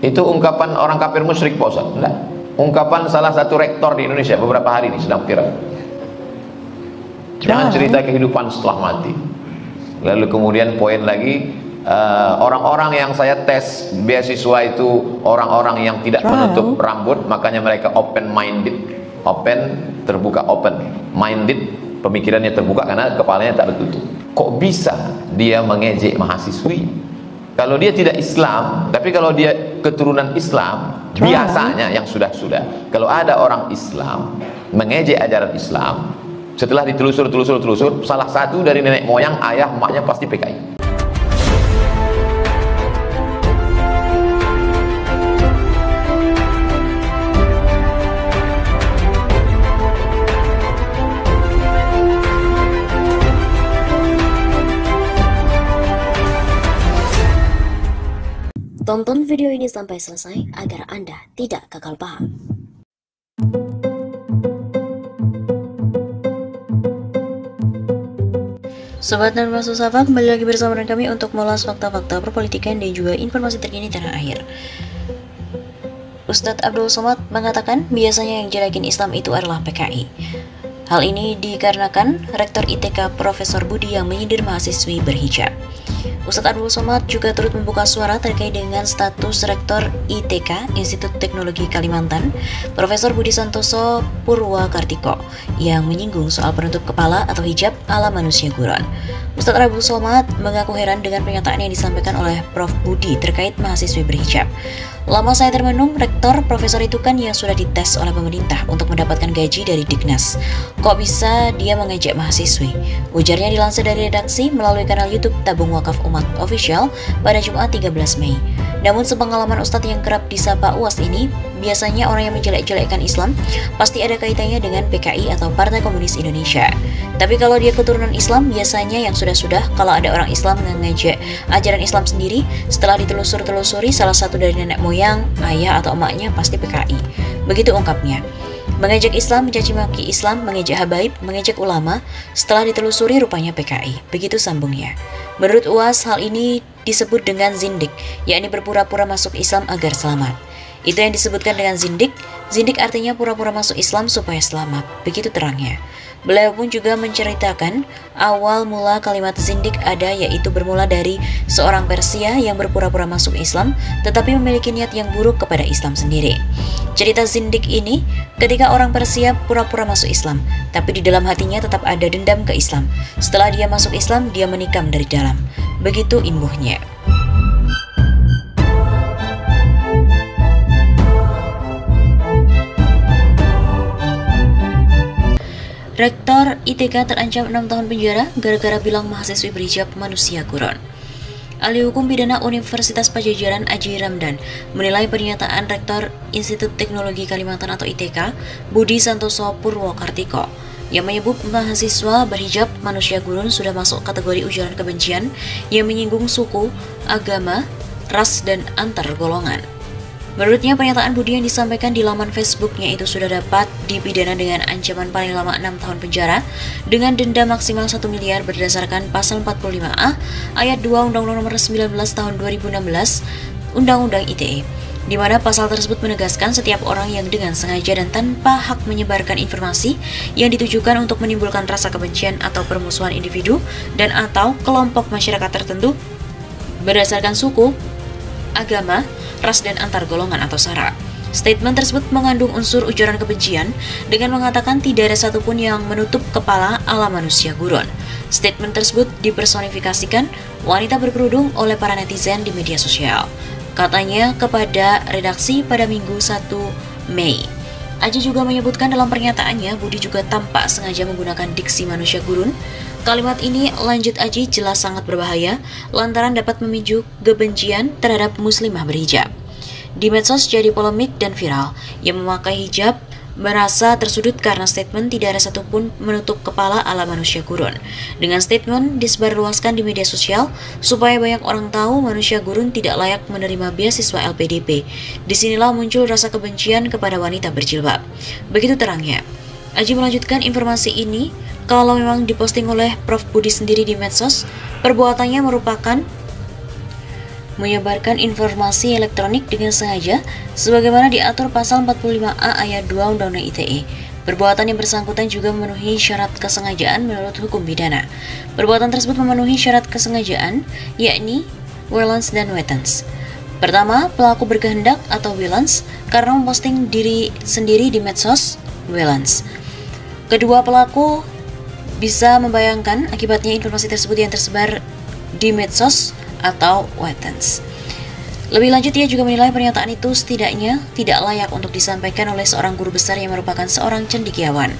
Itu ungkapan orang kafir musyrik, Pak Ustaz? Enggak. Ungkapan salah satu rektor di Indonesia beberapa hari ini sedang viral. Jangan cerita kehidupan setelah mati. Lalu kemudian poin lagi, orang-orang yang saya tes beasiswa itu orang-orang yang tidak menutup rambut, makanya mereka open minded, terbuka, open minded, pemikirannya terbuka karena kepalanya tak tertutup. Kok bisa dia mengejek mahasiswi? Kalau dia tidak Islam, tapi kalau dia keturunan Islam, biasanya yang sudah-sudah, kalau ada orang Islam mengejek ajaran Islam, setelah ditelusur, salah satu dari nenek moyang, ayah, emaknya pasti PKI. Tonton video ini sampai selesai agar Anda tidak gagal paham. Sobat dan Sapa, kembali lagi bersama dengan kami untuk mengulas fakta-fakta perpolitikan dan juga informasi terkini tanah air. Ustadz Abdul Somad mengatakan biasanya yang jelekin Islam itu adalah PKI. Hal ini dikarenakan Rektor ITK Profesor Budi yang menyindir mahasiswi berhijab. Ustadz Abdul Somad juga turut membuka suara terkait dengan status Rektor ITK Institut Teknologi Kalimantan, Profesor Budi Santoso Purwakartiko, yang menyinggung soal penutup kepala atau hijab ala manusia buron. Ustadz Abdul Somad mengaku heran dengan pernyataan yang disampaikan oleh Prof Budi terkait mahasiswi berhijab. Lama saya termenung, rektor profesor itu kan yang sudah dites oleh pemerintah untuk mendapatkan gaji dari Dignas. Kok bisa dia mengejek mahasiswi? Ujarnya dilansir dari redaksi melalui kanal YouTube Tabung Wakaf Umat Official pada Jumat 13 Mei. Namun sepengalaman Ustadz yang kerap disapa UAS ini, biasanya orang yang menjelek-jelekkan Islam pasti ada kaitannya dengan PKI atau Partai Komunis Indonesia. Tapi kalau dia keturunan Islam, biasanya yang sudah-sudah kalau ada orang Islam mengejek ajaran Islam sendiri, setelah ditelusuri salah satu dari nenek moyang, ayah atau emaknya pasti PKI. Begitu ungkapnya. Mengejek Islam, mencaci maki Islam, mengejek habaib, mengejek ulama, setelah ditelusuri rupanya PKI. Begitu sambungnya. Menurut UAS, hal ini disebut dengan zindik, yakni berpura-pura masuk Islam agar selamat. Itu yang disebutkan dengan zindik. Zindik artinya pura-pura masuk Islam supaya selamat. Begitu terangnya. Beliau pun juga menceritakan awal mula kalimat zindik ada, yaitu bermula dari seorang Persia yang berpura-pura masuk Islam tetapi memiliki niat yang buruk kepada Islam sendiri. Cerita zindik ini ketika orang Persia pura-pura masuk Islam tapi di dalam hatinya tetap ada dendam ke Islam. Setelah dia masuk Islam, dia menikam dari dalam. Begitu imbuhnya. Rektor ITK terancam 6 tahun penjara gara-gara bilang mahasiswi berhijab manusia buron. Ahli Hukum Pidana Universitas Padjadjaran Aji Ramdan menilai pernyataan Rektor Institut Teknologi Kalimantan atau ITK Budi Santoso Purwakartiko yang menyebut mahasiswa berhijab manusia gurun sudah masuk kategori ujaran kebencian yang menyinggung suku, agama, ras, dan antar golongan. Menurutnya, pernyataan Budi yang disampaikan di laman Facebooknya itu sudah dapat dipidana dengan ancaman paling lama 6 tahun penjara dengan denda maksimal 1 miliar berdasarkan pasal 45A ayat 2 Undang-Undang Nomor 19 Tahun 2016 Undang-Undang ITE, di mana pasal tersebut menegaskan setiap orang yang dengan sengaja dan tanpa hak menyebarkan informasi yang ditujukan untuk menimbulkan rasa kebencian atau permusuhan individu dan atau kelompok masyarakat tertentu berdasarkan suku, agama, ras, dan antar golongan atau sara. Statement tersebut mengandung unsur ujaran kebencian dengan mengatakan tidak ada satupun yang menutup kepala ala manusia buron. Statement tersebut dipersonifikasikan wanita berkerudung oleh para netizen di media sosial. Katanya kepada redaksi pada Minggu 1 Mei. Aji juga menyebutkan dalam pernyataannya Budi juga tampak sengaja menggunakan diksi manusia gurun. Kalimat ini, lanjut Aji, jelas sangat berbahaya lantaran dapat memicu kebencian terhadap muslimah berhijab. Di medsos jadi polemik dan viral. Yang memakai hijab merasa tersudut karena statement tidak ada satupun menutup kepala ala manusia gurun. Dengan statement disebarluaskan di media sosial supaya banyak orang tahu manusia gurun tidak layak menerima beasiswa LPDP. Disinilah muncul rasa kebencian kepada wanita berjilbab. Begitu terangnya. Aji melanjutkan informasi ini. Kalau memang diposting oleh Prof Budi sendiri di medsos, perbuatannya merupakan menyebarkan informasi elektronik dengan sengaja sebagaimana diatur pasal 45A ayat 2 Undang-Undang ITE. Perbuatan yang bersangkutan juga memenuhi syarat kesengajaan menurut hukum pidana. Perbuatan tersebut memenuhi syarat kesengajaan, yakni violence dan weapons. Pertama, pelaku berkehendak atau violence karena memposting diri sendiri di medsos, violence. Kedua, pelaku bisa membayangkan akibatnya informasi tersebut yang tersebar di medsos atau weapons. Lebih lanjut, ia juga menilai pernyataan itu setidaknya tidak layak untuk disampaikan oleh seorang guru besar yang merupakan seorang cendekiawan.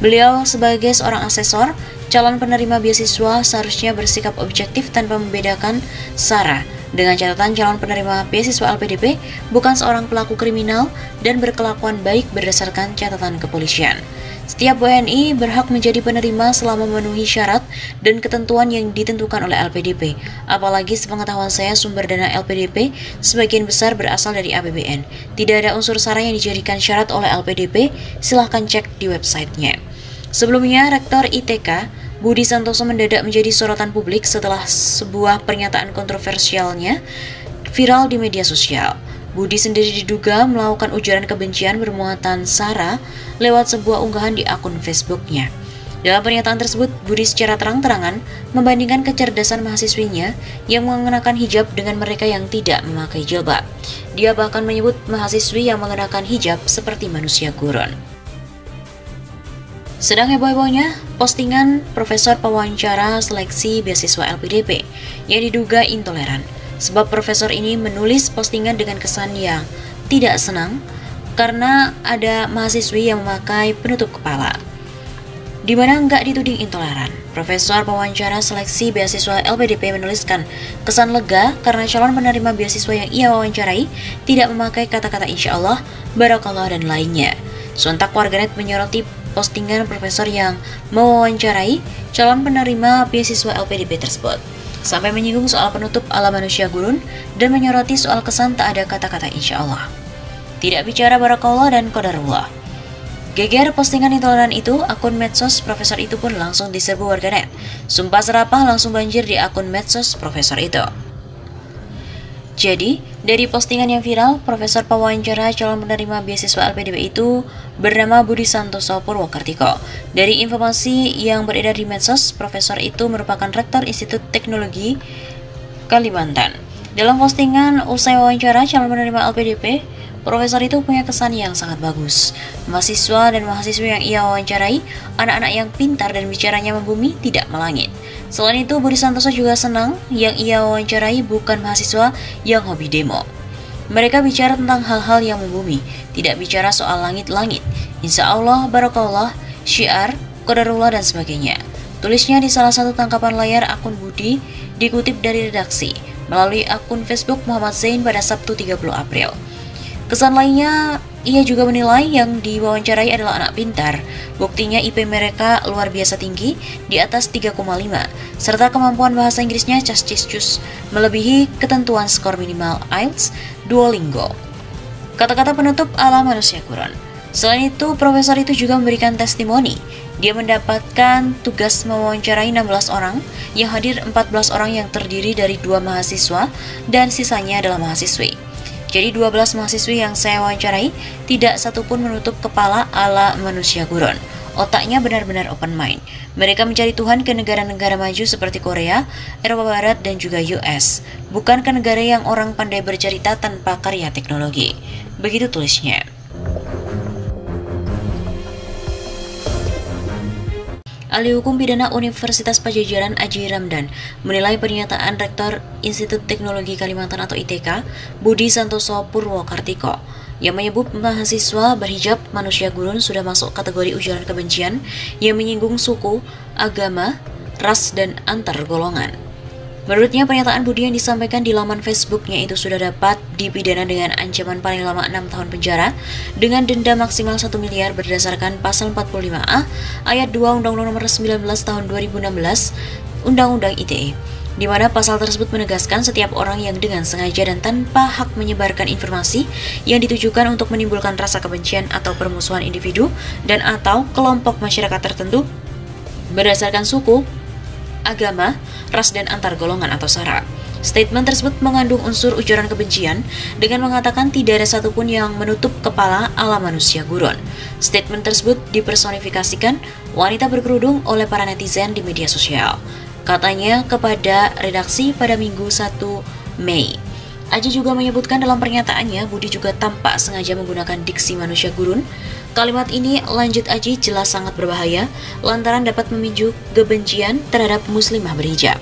Beliau sebagai seorang asesor, calon penerima beasiswa seharusnya bersikap objektif tanpa membedakan sara. Dengan catatan calon penerima beasiswa LPDP bukan seorang pelaku kriminal dan berkelakuan baik berdasarkan catatan kepolisian. Setiap WNI berhak menjadi penerima selama memenuhi syarat dan ketentuan yang ditentukan oleh LPDP. Apalagi sepengetahuan saya sumber dana LPDP sebagian besar berasal dari APBN. Tidak ada unsur sara yang dijadikan syarat oleh LPDP, silahkan cek di websitenya. Sebelumnya, Rektor ITK Budi Santoso mendadak menjadi sorotan publik setelah sebuah pernyataan kontroversialnya viral di media sosial. Budi sendiri diduga melakukan ujaran kebencian bermuatan sara lewat sebuah unggahan di akun Facebooknya. Dalam pernyataan tersebut, Budi secara terang-terangan membandingkan kecerdasan mahasiswinya yang mengenakan hijab dengan mereka yang tidak memakai jilbab. Dia bahkan menyebut mahasiswi yang mengenakan hijab seperti manusia gurun. Sedang heboh-hebohnya postingan Profesor Pewawancara Seleksi Beasiswa LPDP yang diduga intoleran. Sebab profesor ini menulis postingan dengan kesan yang tidak senang karena ada mahasiswi yang memakai penutup kepala. Di mana enggak dituding intoleran, Profesor Pewawancara Seleksi Beasiswa LPDP menuliskan kesan lega karena calon penerima beasiswa yang ia wawancarai tidak memakai kata-kata insya Allah, barakallah, dan lainnya. Sontak warganet menyoroti postingan profesor yang mewawancarai calon penerima beasiswa LPDP tersebut, sampai menyinggung soal penutup ala manusia gurun dan menyoroti soal kesan tak ada kata-kata insya Allah. Tidak bicara barakallah dan qadarullah. Geger postingan intoleran itu, akun medsos profesor itu pun langsung diserbu warganet. Sumpah serapah langsung banjir di akun medsos profesor itu. Jadi, dari postingan yang viral, Profesor Pewawancara calon penerima beasiswa LPDP itu bernama Budi Santoso Purwokertiko. Dari informasi yang beredar di medsos, profesor itu merupakan Rektor Institut Teknologi Kalimantan. Dalam postingan usai wawancara calon penerima LPDP, profesor itu punya kesan yang sangat bagus. Mahasiswa dan mahasiswi yang ia wawancarai, anak-anak yang pintar dan bicaranya membumi, tidak melangit. Selain itu, Budi Santoso juga senang yang ia wawancarai bukan mahasiswa yang hobi demo. Mereka bicara tentang hal-hal yang membumi, tidak bicara soal langit-langit. Insya Allah, barakallah, syiar, qadarullah, dan sebagainya. Tulisnya di salah satu tangkapan layar akun Budi, dikutip dari redaksi, melalui akun Facebook Muhammad Zain pada Sabtu 30 April. Kesan lainnya, ia juga menilai yang diwawancarai adalah anak pintar. Buktinya IP mereka luar biasa tinggi, di atas 3,5, serta kemampuan bahasa Inggrisnya cas-cis-cus, melebihi ketentuan skor minimal IELTS Duolingo. Kata-kata penutup ala manusia gurun. Selain itu, profesor itu juga memberikan testimoni. Dia mendapatkan tugas mewawancarai 16 orang, yang hadir 14 orang yang terdiri dari 2 mahasiswa dan sisanya adalah mahasiswi. Jadi 12 mahasiswi yang saya wawancarai tidak satupun menutup kepala ala manusia gurun. Otaknya benar-benar open mind. Mereka mencari Tuhan ke negara-negara maju seperti Korea, Eropa Barat, dan juga US. Bukan ke negara yang orang pandai bercerita tanpa karya teknologi. Begitu tulisnya. Ahli Hukum Pidana Universitas Padjadjaran Aji Ramdan menilai pernyataan Rektor Institut Teknologi Kalimantan atau ITK Budi Santoso Purwokertiko yang menyebut mahasiswa berhijab manusia gurun sudah masuk kategori ujaran kebencian yang menyinggung suku, agama, ras, dan antar golongan. Menurutnya, pernyataan Budi yang disampaikan di laman Facebooknya itu sudah dapat dipidana dengan ancaman paling lama 6 tahun penjara dengan denda maksimal 1 miliar berdasarkan pasal 45A ayat 2 Undang-Undang Nomor 19 Tahun 2016 Undang-Undang ITE, di mana pasal tersebut menegaskan setiap orang yang dengan sengaja dan tanpa hak menyebarkan informasi yang ditujukan untuk menimbulkan rasa kebencian atau permusuhan individu dan atau kelompok masyarakat tertentu berdasarkan suku, agama, ras, dan antar golongan atau sara, Statement tersebut mengandung unsur ujaran kebencian dengan mengatakan tidak ada satupun yang menutup kepala ala manusia gurun. Statement tersebut dipersonifikasikan wanita berkerudung oleh para netizen di media sosial. Katanya kepada redaksi pada Minggu 1 Mei. Aji juga menyebutkan dalam pernyataannya, Budi juga tampak sengaja menggunakan diksi manusia gurun. Kalimat ini, lanjut Aji, jelas sangat berbahaya lantaran dapat memicu kebencian terhadap muslimah berhijab.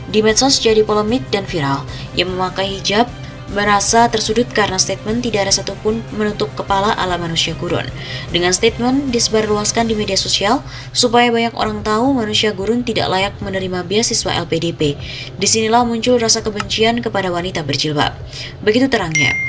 Di medsos jadi polemik dan viral. Yang memakai hijab merasa tersudut karena statement tidak ada satupun menutup kepala ala manusia gurun. Dengan statement disebarluaskan di media sosial supaya banyak orang tahu manusia gurun tidak layak menerima beasiswa LPDP. Disinilah muncul rasa kebencian kepada wanita berjilbab. Begitu terangnya.